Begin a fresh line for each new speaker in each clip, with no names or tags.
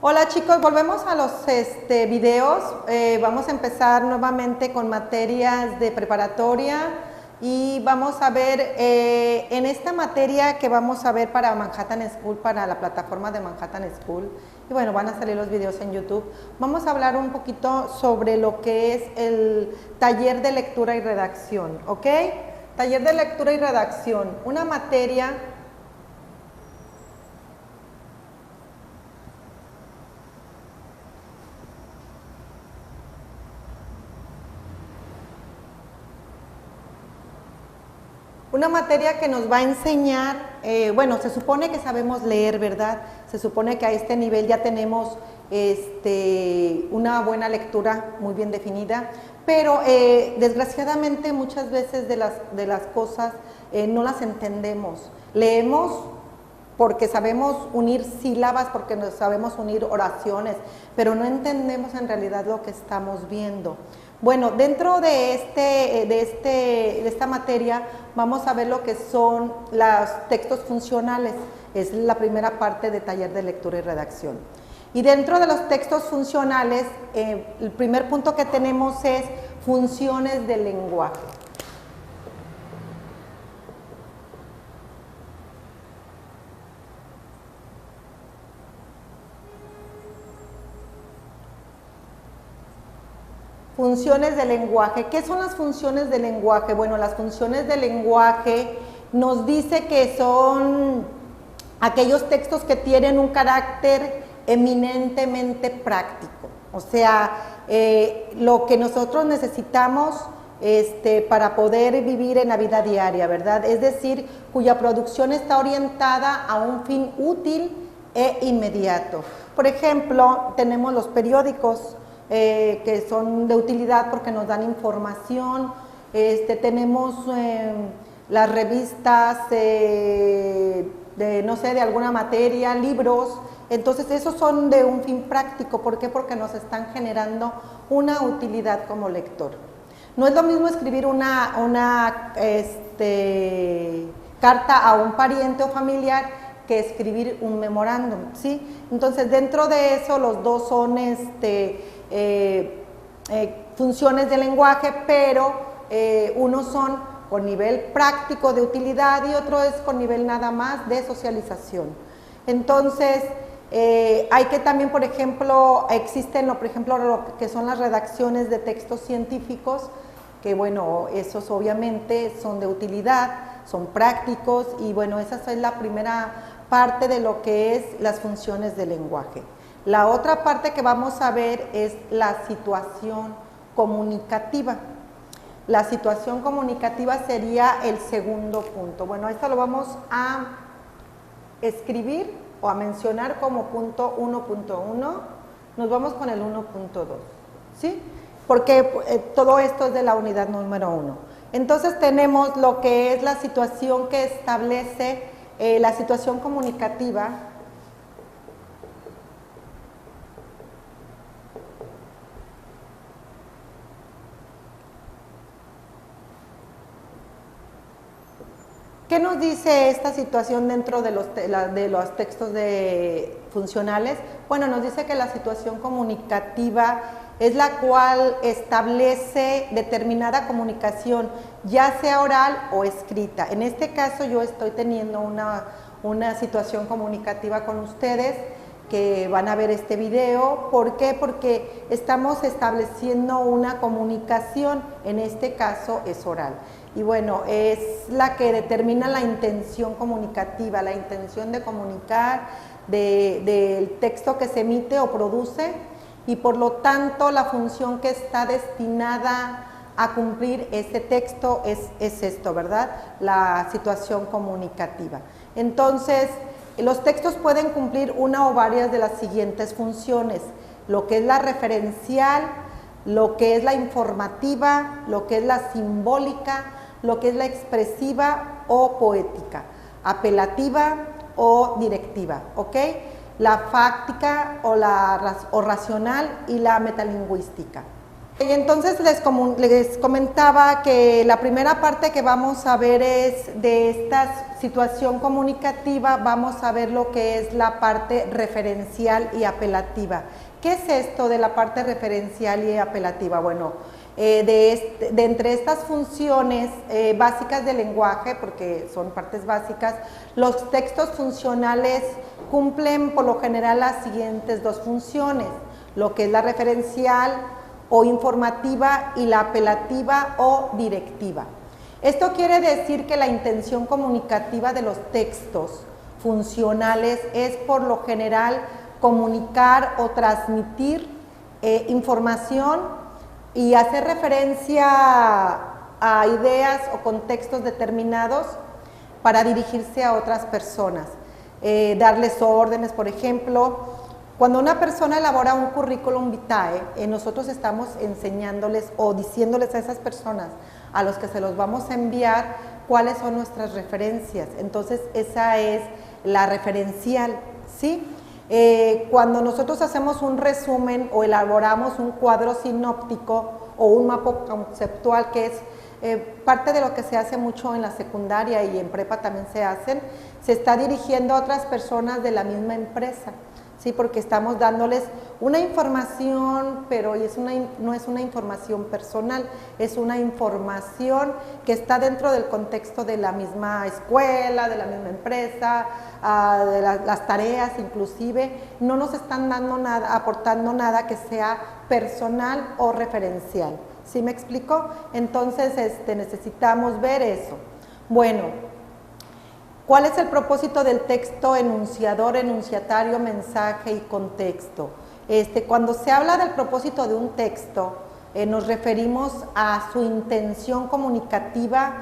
Hola chicos, volvemos a los videos. Vamos a empezar nuevamente con materias de preparatoria y vamos a ver en esta materia que vamos a ver para Manhattan School, para la plataforma de Manhattan School, y bueno, van a salir los videos en YouTube. Vamos a hablar un poquito sobre lo que es el taller de lectura y redacción, ¿ok? Taller de lectura y redacción, una materia que nos va a enseñar, bueno, se supone que sabemos leer, ¿verdad? Se supone que a este nivel ya tenemos una buena lectura muy bien definida, pero desgraciadamente muchas veces de las cosas no las entendemos. Leemos porque sabemos unir sílabas, porque sabemos unir oraciones, pero no entendemos en realidad lo que estamos viendo. Bueno, dentro de esta materia vamos a ver lo que son los textos funcionales. Es la primera parte de taller de lectura y redacción. Y dentro de los textos funcionales, el primer punto que tenemos es funciones del lenguaje. Funciones del lenguaje. ¿Qué son las funciones del lenguaje? Bueno, las funciones del lenguaje nos dice que son aquellos textos que tienen un carácter eminentemente práctico. O sea, lo que nosotros necesitamos para poder vivir en la vida diaria, ¿verdad? Es decir, cuya producción está orientada a un fin útil e inmediato. Por ejemplo, tenemos los periódicos, que son de utilidad porque nos dan información, tenemos las revistas no sé, de alguna materia, libros, entonces esos son de un fin práctico. ¿Por qué? Porque nos están generando una utilidad como lector. No es lo mismo escribir una carta a un pariente o familiar que escribir un memorándum, ¿sí? Entonces dentro de eso los dos son funciones de lenguaje, pero unos son con nivel práctico de utilidad y otro es con nivel nada más de socialización. Entonces hay que también, por ejemplo, existen por ejemplo lo que son las redacciones de textos científicos, que bueno, esos obviamente son de utilidad, son prácticos y bueno, esa es la primera parte de lo que es las funciones del lenguaje. La otra parte que vamos a ver es la situación comunicativa. La situación comunicativa sería el segundo punto. Bueno, esto lo vamos a escribir o a mencionar como punto 1.1. Nos vamos con el 1.2, ¿sí? Porque todo esto es de la unidad número 1. Entonces tenemos lo que es la situación que establece la situación comunicativa. ¿Qué nos dice esta situación dentro de los textos funcionales? Bueno, nos dice que la situación comunicativa es la cual establece determinada comunicación, ya sea oral o escrita. En este caso yo estoy teniendo una situación comunicativa con ustedes, que van a ver este video. ¿Por qué? Porque estamos estableciendo una comunicación, en este caso es oral. Y bueno, es la que determina la intención comunicativa, la intención de comunicar del texto que se emite o produce, y por lo tanto la función que está destinada a cumplir este texto es esto, ¿verdad? La situación comunicativa. Entonces, los textos pueden cumplir una o varias de las siguientes funciones: lo que es la referencial, lo que es la informativa, lo que es la simbólica, lo que es la expresiva o poética, apelativa o directiva, ¿ok? La fáctica o racional y la metalingüística. Y entonces les comentaba que la primera parte que vamos a ver es de esta situación comunicativa, vamos a ver lo que es la parte referencial y apelativa. ¿Qué es esto de la parte referencial y apelativa? Bueno, de entre estas funciones básicas del lenguaje, porque son partes básicas, los textos funcionales cumplen por lo general las siguientes dos funciones, lo que es la referencial o informativa y la apelativa o directiva. Esto quiere decir que la intención comunicativa de los textos funcionales es por lo general comunicar o transmitir información y hacer referencia a ideas o contextos determinados para dirigirse a otras personas, darles órdenes, por ejemplo. Cuando una persona elabora un currículum vitae, nosotros estamos enseñándoles o diciéndoles a esas personas a los que se los vamos a enviar cuáles son nuestras referencias. Entonces, esa es la referencial, ¿sí? Cuando nosotros hacemos un resumen o elaboramos un cuadro sinóptico o un mapa conceptual, que es parte de lo que se hace mucho en la secundaria y en prepa también se hacen, se está dirigiendo a otras personas de la misma empresa. Sí, porque estamos dándoles una información, pero no es una información personal, es una información que está dentro del contexto de la misma escuela, de la misma empresa, de las tareas inclusive. No nos están dando nada, aportando nada que sea personal o referencial. ¿Sí me explico? Entonces necesitamos ver eso. Bueno, ¿cuál es el propósito del texto enunciador, enunciatario, mensaje y contexto? Cuando se habla del propósito de un texto, nos referimos a su intención comunicativa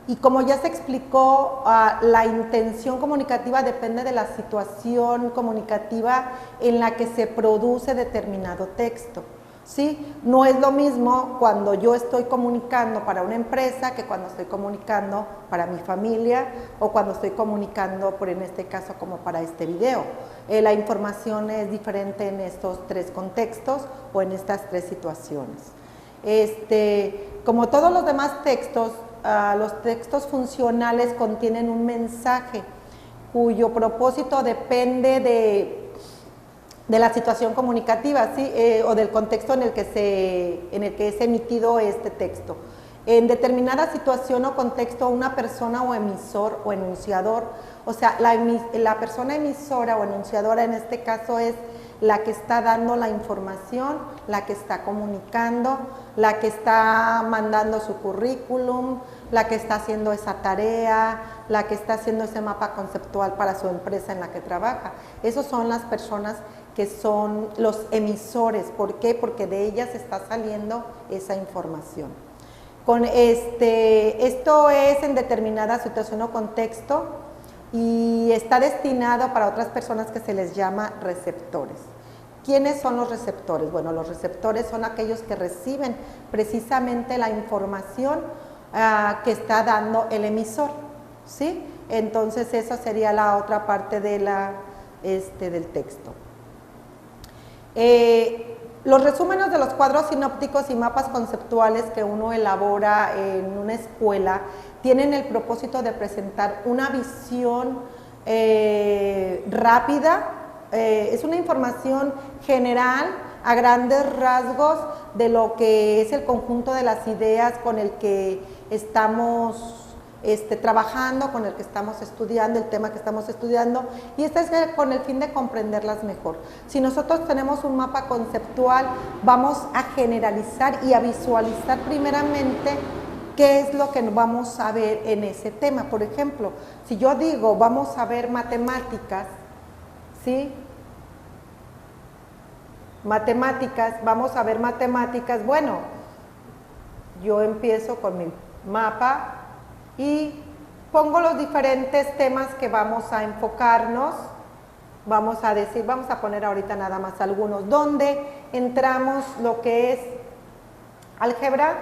y como ya se explicó, la intención comunicativa depende de la situación comunicativa en la que se produce determinado texto. ¿Sí? No es lo mismo cuando yo estoy comunicando para una empresa que cuando estoy comunicando para mi familia o cuando estoy comunicando, por en este caso, como para este video. La información es diferente en estos tres contextos o en estas tres situaciones. Como todos los demás textos, los textos funcionales contienen un mensaje cuyo propósito depende de la situación comunicativa, ¿sí? O del contexto en el que es emitido este texto. En determinada situación o contexto, una persona o emisor o enunciador, o sea, la persona emisora o enunciadora en este caso es la que está dando la información, la que está comunicando, la que está mandando su currículum, la que está haciendo esa tarea, la que está haciendo ese mapa conceptual para su empresa en la que trabaja. Esas son las personas que son los emisores. ¿Por qué? Porque de ellas está saliendo esa información. Esto es en determinada situación o contexto y está destinado para otras personas que se les llama receptores. ¿Quiénes son los receptores? Bueno, los receptores son aquellos que reciben precisamente la información que está dando el emisor, ¿sí? Entonces, esa sería la otra parte de del texto. Los resúmenes de los cuadros sinópticos y mapas conceptuales que uno elabora en una escuela tienen el propósito de presentar una visión rápida, es una información general a grandes rasgos de lo que es el conjunto de las ideas con el que estamos trabajando, con el que estamos estudiando, el tema que estamos estudiando, y es con el fin de comprenderlas mejor. Si nosotros tenemos un mapa conceptual, vamos a generalizar y a visualizar primeramente qué es lo que vamos a ver en ese tema. Por ejemplo, si yo digo vamos a ver matemáticas, ¿sí? Matemáticas, vamos a ver matemáticas, bueno, yo empiezo con mi mapa y pongo los diferentes temas que vamos a enfocarnos. Vamos a poner ahorita nada más algunos, donde entramos lo que es álgebra,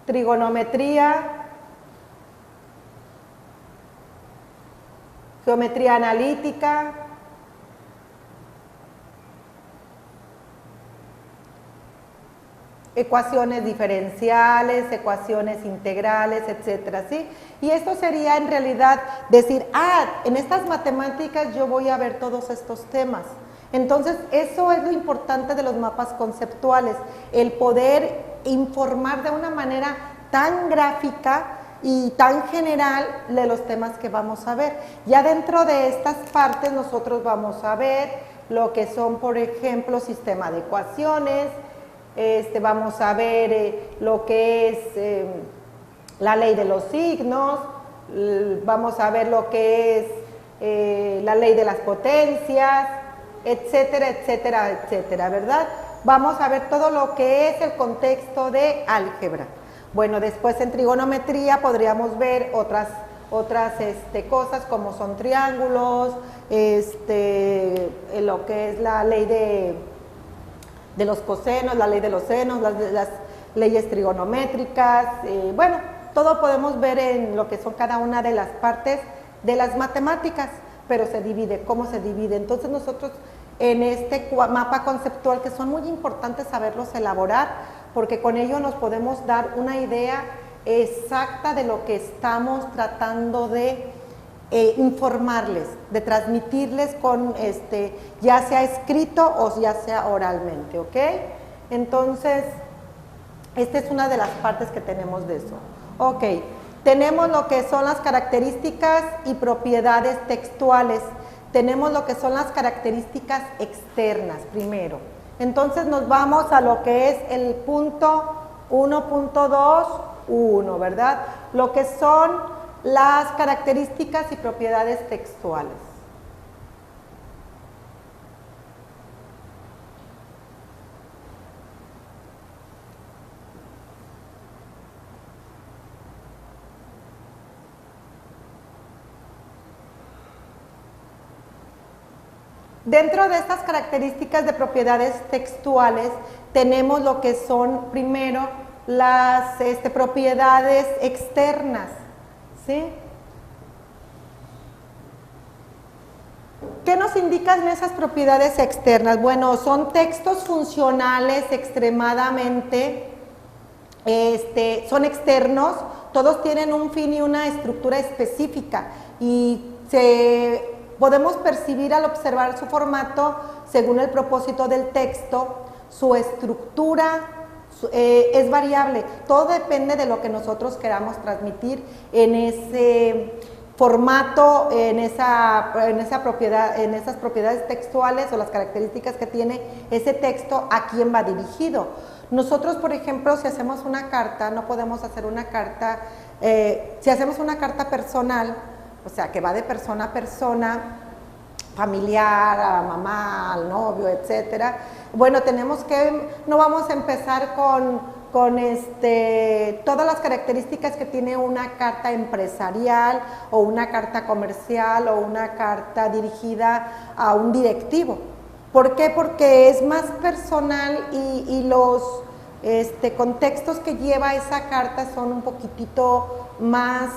trigonometría, geometría analítica, ecuaciones diferenciales, ecuaciones integrales, etcétera, ¿sí? Y esto sería en realidad decir, en estas matemáticas yo voy a ver todos estos temas. Entonces, eso es lo importante de los mapas conceptuales, el poder informar de una manera tan gráfica y tan general de los temas que vamos a ver. Ya dentro de estas partes nosotros vamos a ver lo que son, por ejemplo, sistema de ecuaciones, vamos a ver lo que es la ley de los signos, vamos a ver lo que es la ley de las potencias, etcétera, etcétera, etcétera, ¿verdad? Vamos a ver todo lo que es el contexto de álgebra. Bueno, después en trigonometría podríamos ver otras cosas como son triángulos, lo que es la ley de los cosenos, la ley de los senos, las leyes trigonométricas, bueno, todo podemos ver en lo que son cada una de las partes de las matemáticas, pero se divide, ¿cómo se divide? Entonces nosotros en este mapa conceptual, que son muy importantes saberlos elaborar, porque con ello nos podemos dar una idea exacta de lo que estamos tratando de informarles, de transmitirles con ya sea escrito o ya sea oralmente, ¿ok? Entonces, esta es una de las partes que tenemos de eso. Ok, tenemos lo que son las características y propiedades textuales, tenemos lo que son las características externas primero. Entonces nos vamos a lo que es el punto 1.2.1, ¿verdad? Lo que son las características y propiedades textuales. Dentro de estas características de propiedades textuales tenemos lo que son primero las propiedades externas, ¿sí? ¿Qué nos indican esas propiedades externas? Bueno, son textos funcionales extremadamente, son externos, todos tienen un fin y una estructura específica y podemos percibir al observar su formato según el propósito del texto, su estructura es variable, todo depende de lo que nosotros queramos transmitir en ese formato, en esas propiedades textuales o las características que tiene ese texto, a quién va dirigido. Nosotros, por ejemplo, si hacemos una carta, no podemos hacer una carta, si hacemos una carta personal, o sea, que va de persona a persona, familiar, a mamá, al novio, etcétera. Bueno, no vamos a empezar con todas las características que tiene una carta empresarial o una carta comercial o una carta dirigida a un directivo. ¿Por qué? Porque es más personal y los contextos que lleva esa carta son un poquitito más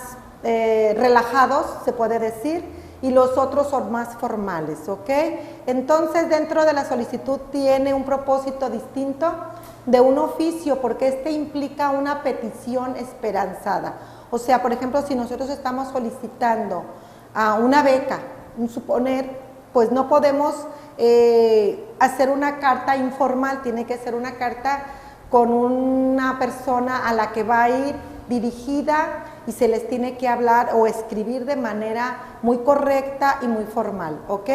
relajados, se puede decir, y los otros son más formales, ¿ok? Entonces, dentro de la solicitud tiene un propósito distinto de un oficio, porque implica una petición esperanzada. O sea, por ejemplo, si nosotros estamos solicitando una beca, suponer, pues no podemos hacer una carta informal, tiene que ser una carta con una persona a la que va a ir dirigida y se les tiene que hablar o escribir de manera muy correcta y muy formal, ¿ok?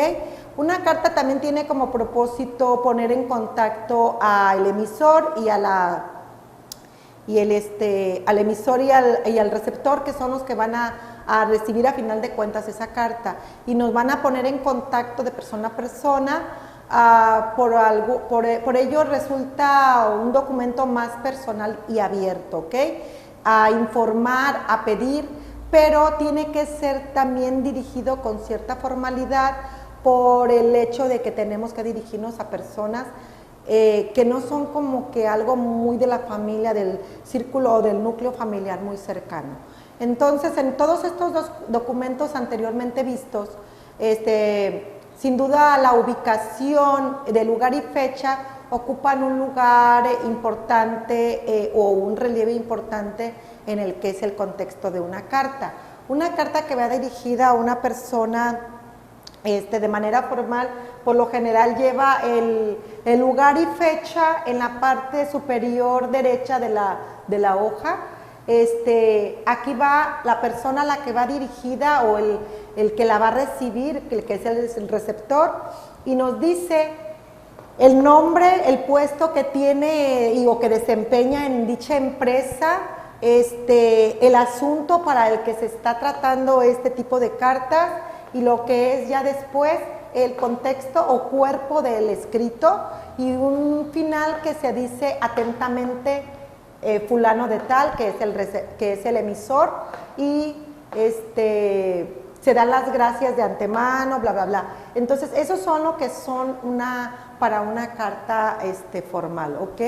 Una carta también tiene como propósito poner en contacto al emisor y al emisor y al receptor, que son los que van a recibir a final de cuentas esa carta, y nos van a poner en contacto de persona a persona. Por ello resulta un documento más personal y abierto, ¿ok? A informar, a pedir, pero tiene que ser también dirigido con cierta formalidad por el hecho de que tenemos que dirigirnos a personas que no son como que algo muy de la familia, del círculo o del núcleo familiar muy cercano. Entonces, en todos estos dos documentos anteriormente vistos, sin duda la ubicación de lugar y fecha ocupan un lugar importante o un relieve importante en el que es el contexto de una carta. Una carta que va dirigida a una persona de manera formal, por lo general lleva el lugar y fecha en la parte superior derecha de la hoja. Aquí va la persona a la que va dirigida o el que la va a recibir, el que es el receptor, y nos dice el nombre, el puesto que tiene o que desempeña en dicha empresa, el asunto para el que se está tratando este tipo de cartas y lo que es ya después el contexto o cuerpo del escrito y un final que se dice atentamente fulano de tal, que es el emisor, y se dan las gracias de antemano, bla, bla, bla. Entonces, esos son lo que son para una carta formal, ¿ok?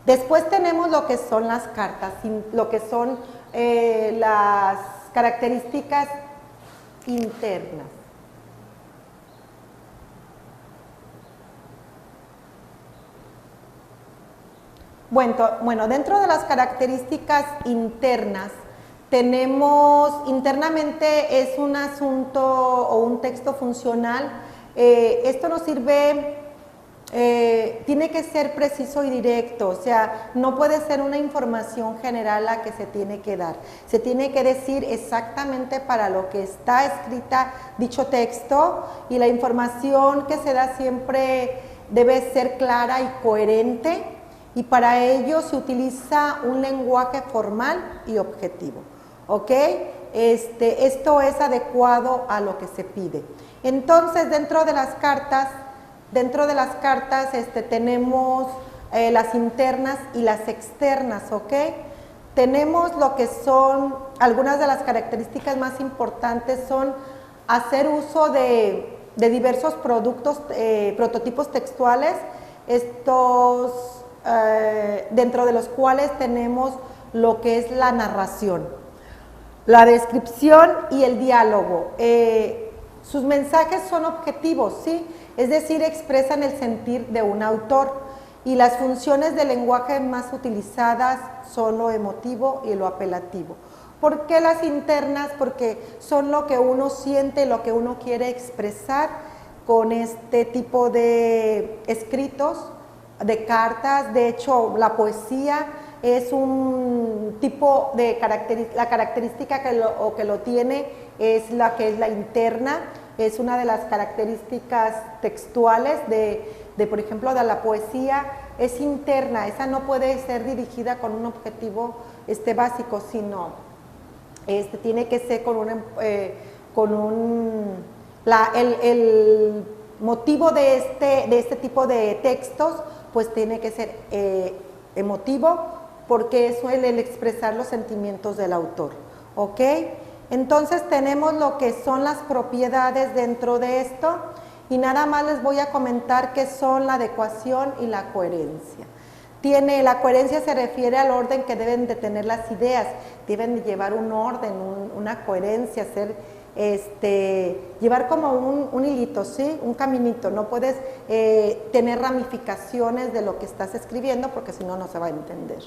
Después tenemos lo que son las cartas, lo que son las características internas. Bueno, dentro de las características internas, internamente es un asunto o un texto funcional. Esto nos sirve, tiene que ser preciso y directo, o sea, no puede ser una información general la que se tiene que dar. Se tiene que decir exactamente para lo que está escrita dicho texto, y la información que se da siempre debe ser clara y coherente, y para ello se utiliza un lenguaje formal y objetivo, ¿ok? Esto es adecuado a lo que se pide. Entonces, dentro de las cartas tenemos las internas y las externas, ¿ok? Tenemos lo que son, algunas de las características más importantes son hacer uso de diversos prototipos textuales, dentro de los cuales tenemos lo que es la narración, la descripción y el diálogo. Sus mensajes son objetivos, ¿sí? Es decir, expresan el sentir de un autor, y las funciones del lenguaje más utilizadas son lo emotivo y lo apelativo. ¿Por qué las internas? Porque son lo que uno siente, lo que uno quiere expresar con este tipo de escritos, de cartas. De hecho, la poesía es un tipo de la característica que lo tiene es la que es la interna. Es una de las características textuales por ejemplo, de la poesía, es interna. Esa no puede ser dirigida con un objetivo básico, sino tiene que ser el motivo de este tipo de textos, pues tiene que ser emotivo, porque eso es el expresar los sentimientos del autor, ¿ok? Entonces tenemos lo que son las propiedades dentro de esto, y nada más les voy a comentar qué son la adecuación y la coherencia. La coherencia se refiere al orden que deben de tener las ideas, deben de llevar un orden, una coherencia, llevar como un hilito, ¿sí? Un caminito. No puedes tener ramificaciones de lo que estás escribiendo, porque si no, no se va a entender.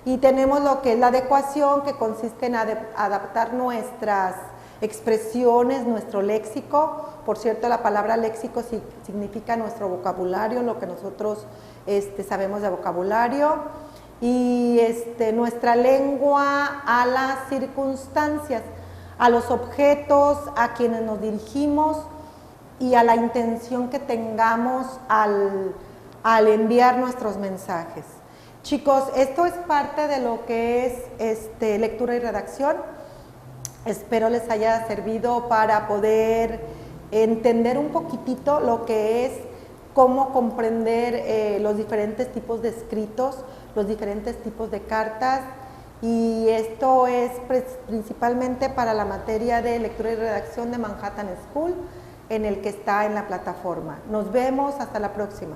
Y tenemos lo que es la adecuación, que consiste en adaptar nuestras expresiones, nuestro léxico. Por cierto, la palabra léxico significa nuestro vocabulario, lo que nosotros sabemos de vocabulario, y nuestra lengua a las circunstancias, a los objetos, a quienes nos dirigimos y a la intención que tengamos al enviar nuestros mensajes. Chicos, esto es parte de lo que es lectura y redacción. Espero les haya servido para poder entender un poquitito lo que es cómo comprender los diferentes tipos de escritos, los diferentes tipos de cartas, y esto es principalmente para la materia de lectura y redacción de Manhattan School, en el que está en la plataforma. Nos vemos, hasta la próxima.